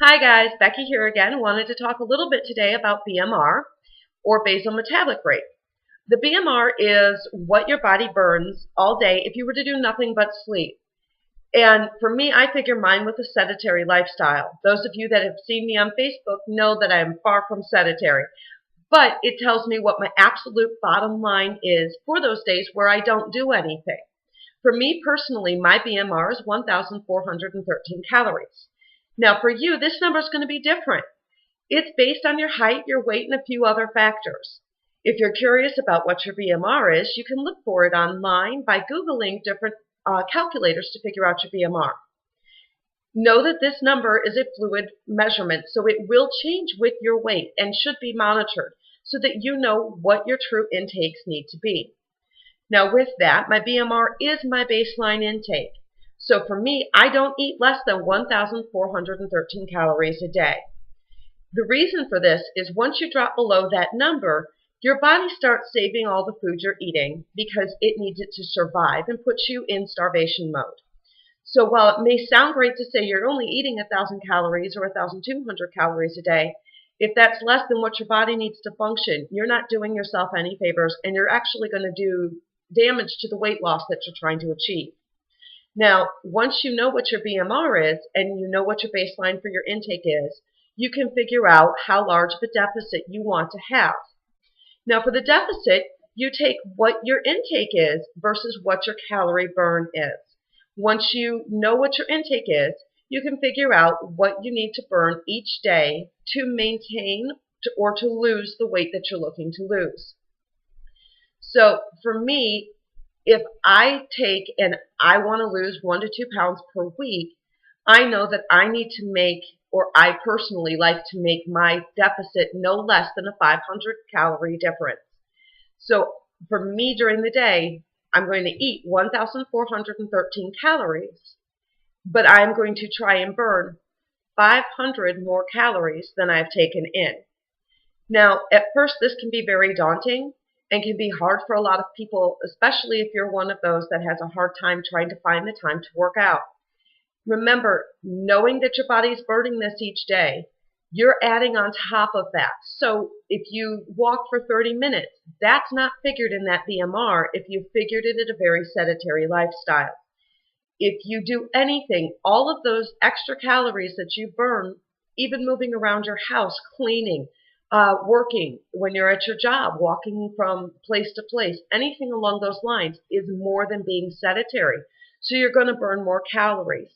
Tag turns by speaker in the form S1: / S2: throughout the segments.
S1: Hi guys, Becky here again. Wanted to talk a little bit today about BMR, or basal metabolic rate. The BMR is what your body burns all day if you were to do nothing but sleep. And for me, I figure mine with a sedentary lifestyle. Those of you that have seen me on Facebook know that I am far from sedentary. But it tells me what my absolute bottom line is for those days where I don't do anything. For me personally, my BMR is 1,413 calories. Now for you, this number is going to be different. It's based on your height, your weight, and a few other factors. If you're curious about what your BMR is, you can look for it online by Googling different calculators to figure out your BMR. Know that this number is a fluid measurement, so it will change with your weight and should be monitored so that you know what your true intakes need to be. Now with that, my BMR is my baseline intake. So for me, I don't eat less than 1,413 calories a day. The reason for this is once you drop below that number, your body starts saving all the food you're eating because it needs it to survive and puts you in starvation mode. So while it may sound great to say you're only eating 1,000 calories or 1,200 calories a day, if that's less than what your body needs to function, you're not doing yourself any favors and you're actually going to do damage to the weight loss that you're trying to achieve. Now, once you know what your BMR is and you know what your baseline for your intake is, you can figure out how large of a deficit you want to have. Now, for the deficit, you take what your intake is versus what your calorie burn is. Once you know what your intake is, you can figure out what you need to burn each day to maintain or to lose the weight that you're looking to lose. So for me, if I take and I want to lose 1 to 2 pounds per week, I know that I need to make, or I personally like to make my deficit no less than a 500 calorie difference. So for me during the day, I'm going to eat 1,413 calories, but I'm going to try and burn 500 more calories than I've taken in. Now, at first, this can be very daunting and can be hard for a lot of people, especially if you're one of those that has a hard time trying to find the time to work out. Remember, knowing that your body is burning this each day, you're adding on top of that. So if you walk for 30 minutes, that's not figured in that BMR if you figured it at a very sedentary lifestyle. If you do anything, all of those extra calories that you burn, even moving around your house, cleaning, working, when you're at your job, walking from place to place, anything along those lines is more than being sedentary. So you're going to burn more calories.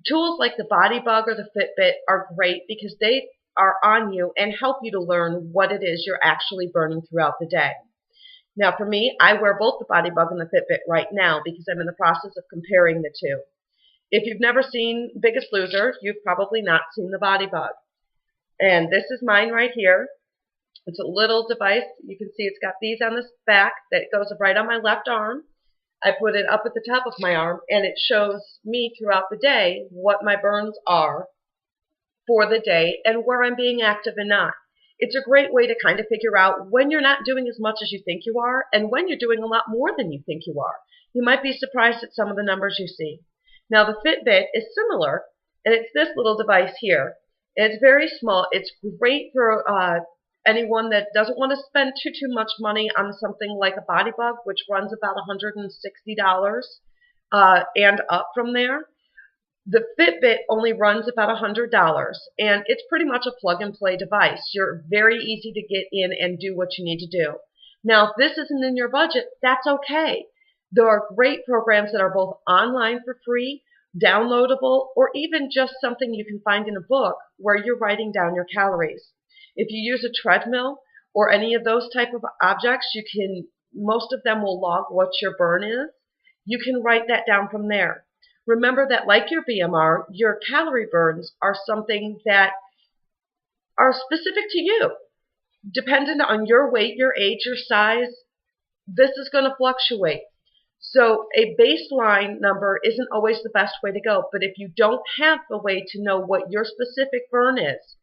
S1: Tools like the Body Bug or the Fitbit are great because they are on you and help you to learn what it is you're actually burning throughout the day. Now for me, I wear both the Body Bug and the Fitbit right now because I'm in the process of comparing the two. If you've never seen Biggest Loser, you've probably not seen the Body Bug. And this is mine right here. It's a little device. You can see it's got these on the back that goes right on my left arm. I put it up at the top of my arm, and it shows me throughout the day what my burns are for the day and where I'm being active and not. It's a great way to kind of figure out when you're not doing as much as you think you are and when you're doing a lot more than you think you are. You might be surprised at some of the numbers you see. Now, the Fitbit is similar, and it's this little device here. And it's very small. It's great for anyone that doesn't want to spend too much money on something like a Body Bug, which runs about $160 and up from there. The Fitbit only runs about $100, and it's pretty much a plug-and-play device. You're very easy to get in and do what you need to do. Now, if this isn't in your budget, that's okay. There are great programs that are both online for free, downloadable, or even just something you can find in a book where you're writing down your calories. If you use a treadmill or any of those type of objects, most of them will log what your burn is. You can write that down from there. Remember that like your BMR, your calorie burns are something that are specific to you. Dependent on your weight, your age, your size, this is going to fluctuate. So a baseline number isn't always the best way to go, but if you don't have a way to know what your specific burn is,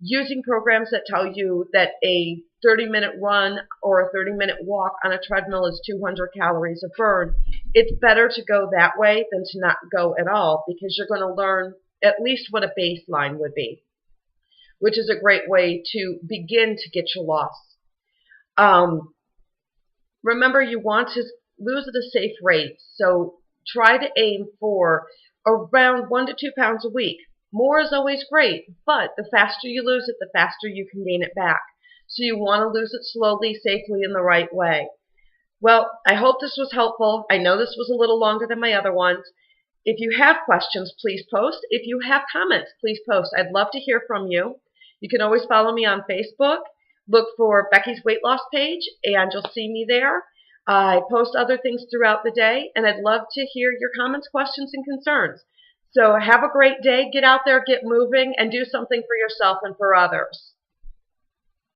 S1: using programs that tell you that a 30-minute run or a 30-minute walk on a treadmill is 200 calories of burn, it's better to go that way than to not go at all because you're going to learn at least what a baseline would be, which is a great way to begin to get your loss. Remember, you want to lose at a safe rate, so try to aim for around 1 to 2 pounds a week. More is always great, but the faster you lose it, the faster you can gain it back. So you want to lose it slowly, safely, in the right way. Well, I hope this was helpful. I know this was a little longer than my other ones. If you have questions, please post. If you have comments, please post. I'd love to hear from you. You can always follow me on Facebook. Look for Becky's Weight Loss page, and you'll see me there. I post other things throughout the day, and I'd love to hear your comments, questions, and concerns. So have a great day. Get out there, get moving, and do something for yourself and for others.